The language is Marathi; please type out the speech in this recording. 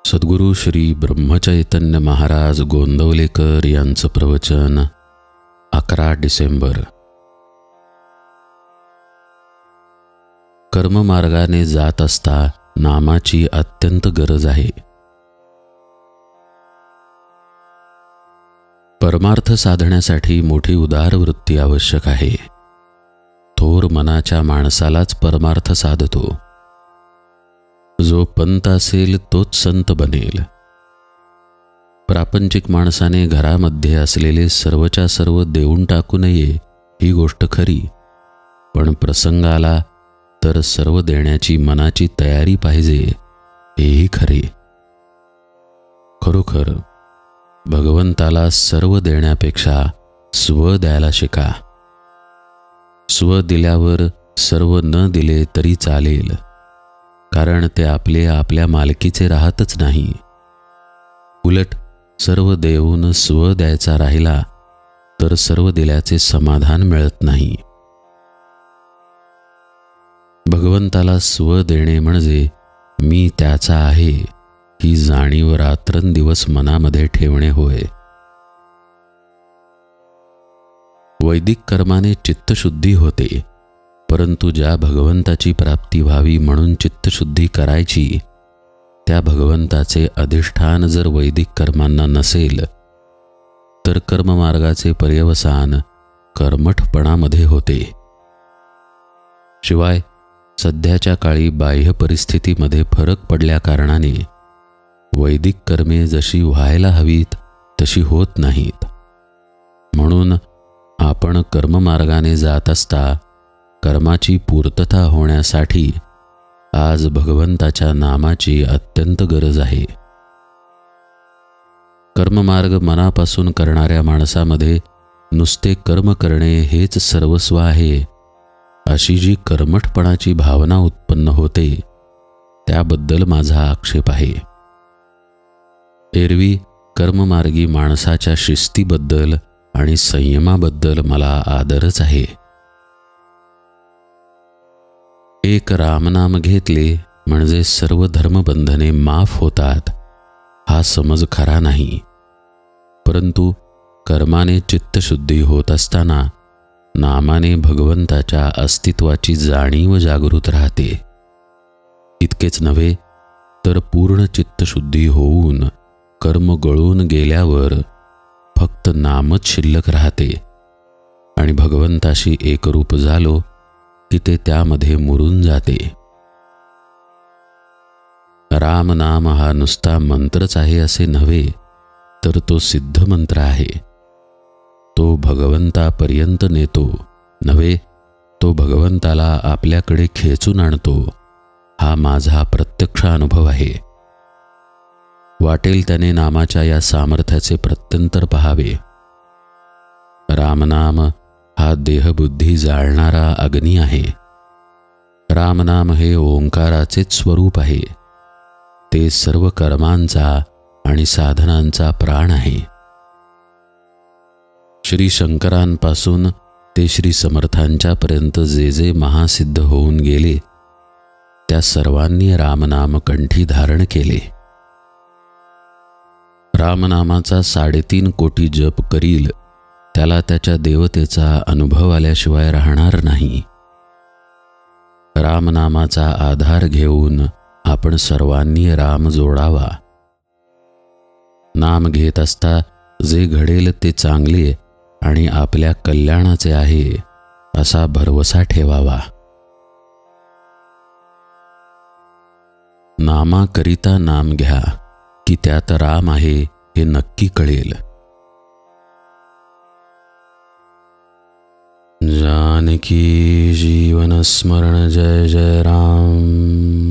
सद्गुरू श्री ब्रह्मचैतन्य महाराज गोंदवलेकर यांचं प्रवचन 11 डिसेंबर. कर्ममार्गाने जात असता नामाची अत्यंत गरज आहे. परमार्थ साधण्यासाठी मोठी उदार वृत्ती आवश्यक आहे. थोर मनाच्या माणसालाच परमार्थ साधतो. जो पंत असेल तोच संत बनेल. प्रापंचिक माणसाने घरामध्ये असलेले सर्वच्या सर्व देऊन टाकू नये ही गोष्ट खरी, पण प्रसंग आला तर सर्व देण्याची मनाची तयारी पाहिजे हेही खरे. खरोखर भगवंताला सर्व देण्यापेक्षा स्व द्यायला शिका. स्व दिल्यावर सर्व न दिले तरी चालेल, कारण ते आपल्या मालकीचे राहतच नाही. उलट सर्व देऊन स्व द्यायचा राहिला तर सर्व दिल्याचे समाधान मिळत नाही. भगवंताला स्व देणे म्हणजे मी त्याचा आहे ही जाणीव रात्रंदिवस मनामध्ये ठेवणे होय. वैदिक कर्माने चित्तशुद्धी होते, परंतु ज्या भगवंताची प्राप्ती व्हावी म्हणून चित्तशुद्धी करायची, त्या भगवंताचे अधिष्ठान जर वैदिक कर्मांना नसेल तर कर्ममार्गाचे पर्यवसान कर्मठपणामध्ये होते. शिवाय सध्याच्या काळी बाह्य परिस्थितीमध्ये फरक पडल्या कारणाने वैदिक कर्मे जशी व्हायला हवीत तशी होत नाहीत. म्हणून आपण कर्ममार्गाने जात असता कर्माची पूर्तता होण्यासाठी आज भगवंताच्या नामाची अत्यंत गरज आहे. कर्ममार्ग मनापासून करणाऱ्या माणसामध्ये नुसते कर्म करणे हेच सर्वस्व आहे अशी जी कर्मठपणाची भावना उत्पन्न होते, त्याबद्दल माझा आक्षेप आहे. एरवी कर्ममार्गी माणसाच्या शिस्तीबद्दल आणि संयमाबद्दल मला आदरच आहे. एक रामनाम घेतले म्हणजे सर्व धर्मबंधने माफ होतात हा समज खरा नाही, परंतु कर्माने चित्तशुद्धी होत असताना नामाने भगवंताच्या अस्तित्वाची जाणीव जागृत राहते. इतकेच नव्हे तर पूर्ण चित्तशुद्धी होऊन कर्म गळून गेल्यावर फक्त नामच शिल्लक राहते आणि भगवंताशी एकरूप झालो की ते त्यामध्ये मुरून जाते. रामनाम हा नुसता मंत्रच आहे असे नव्हे, तर तो सिद्ध मंत्र आहे. तो भगवंतापर्यंत नेतो नव्हे, तो भगवंताला आपल्याकडे खेचून आणतो हा माझा प्रत्यक्ष अनुभव आहे. वाटेल त्याने नामाच्या या सामर्थ्याचे प्रत्यंतर पहावे. रामनाम हा देहबुद्धी जाळणारा अग्नी आहे. रामनाम हे ओंकाराचेच स्वरूप आहे. ते सर्व कर्मांचा आणि साधनांचा प्राण आहे. श्री शंकरांपासून ते श्री समर्थांच्या पर्यंत जे जे महासिद्ध होऊन गेले, त्या सर्वांनी रामनाम कंठी धारण केले. रामनामाचा 3.5 कोटी जप करील त्याला त्याच्या देवतेचा अनुभव आल्याशिवाय राहणार नाही. रामनामाचा आधार घेऊन आपण सर्वांनी राम जोडावा. नाम घेत असता जे घडेल ते चांगले आणि आपल्या कल्याणाचे आहे असा भरवसा ठेवावा. नामाकरिता नाम घ्या की त्यात राम आहे हे नक्की कळेल. जानकी जीवन स्मरण जय जय राम.